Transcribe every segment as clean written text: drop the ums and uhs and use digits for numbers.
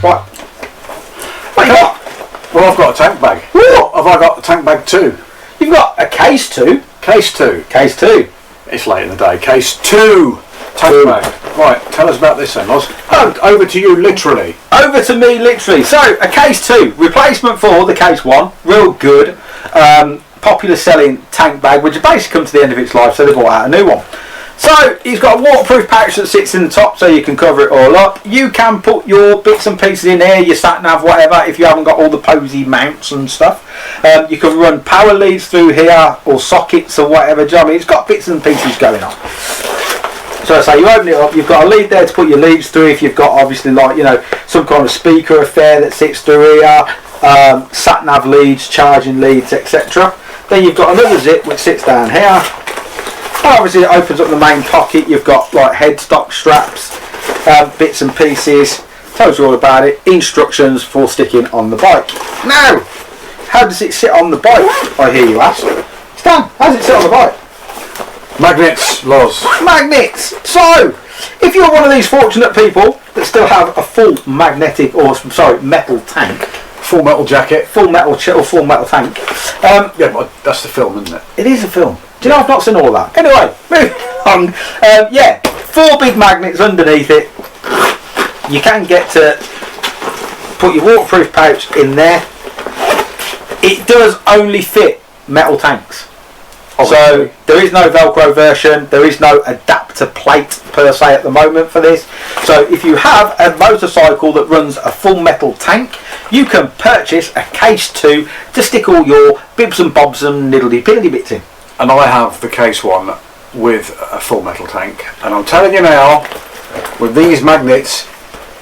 Right. What you got? Well, I've got a tank bag. What? Have I got a tank bag too? You've got a case 2. Case 2. Case 2. It's late in the day. Case 2 tank bag. Right, tell us about this then, Loz. Over to you, literally. Over to me, literally. So, a case 2, replacement for the case 1, real good, popular selling tank bag, which basically come to the end of its life, so they bought out a new one. So, he's got a waterproof pouch that sits in the top, so you can cover it all up. You can put your bits and pieces in here, your sat nav, whatever, if you haven't got all the posy mounts and stuff. You can run power leads through here, or sockets or whatever. Do you know what I mean? It's got bits and pieces going on. So I say you open it up, you've got a lead there to put your leads through if you've got obviously like, you know, some kind of speaker affair that sits through here, sat nav leads, charging leads, etc. Then you've got another zip which sits down here. Obviously it opens up the main pocket, you've got like headstock straps, bits and pieces, tells you all about it, instructions for sticking on the bike. Now, how does it sit on the bike, I hear you ask? Stan, how does it sit on the bike? Magnets, Loz. Magnets! So, if you're one of these fortunate people that still have a full magnetic, or sorry, metal tank, Full Metal Jacket. full metal tank, Yeah, but that's the film, isn't it? it is a film. Do you know I've not seen all that? Anyway, moving on. Yeah, 4 big magnets underneath it. You can get to put your waterproof pouch in there. It does only fit metal tanks. So there is no Velcro version, there is no adapter plate per se at the moment for this. So if you have a motorcycle that runs a full metal tank, you can purchase a case 2 to stick all your bibs and bobs and niddly piddly bits in. And I have the case 1 with a full metal tank. And I'm telling you now, with these magnets,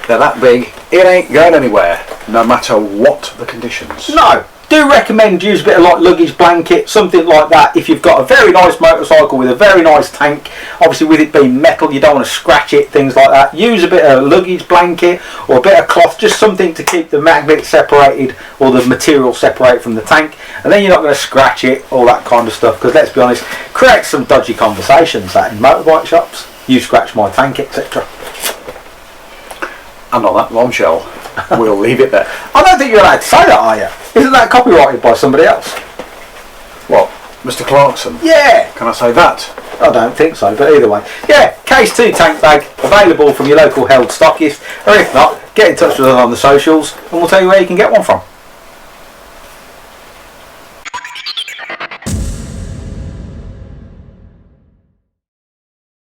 they're that big, it ain't going anywhere, no matter what the conditions. No. Do recommend use a bit of like luggage blanket, something like that if you've got a very nice motorcycle with a very nice tank. Obviously with it being metal you don't want to scratch it, things like that. Use a bit of luggage blanket or a bit of cloth, just something to keep the magnet separated or the material separated from the tank, and then you're not going to scratch it, all that kind of stuff, because let's be honest, creates some dodgy conversations that in motorbike shops. You scratch my tank, etc. And on that bombshell, we'll leave it there. I don't think you're allowed to say that, are you? Isn't that copyrighted by somebody else? What? Mr. Clarkson? Yeah! Can I say that? I don't think so, but either way. Yeah, case 2 tank bag, available from your local held stockist, or if not, get in touch with us on the socials and we'll tell you where you can get one from.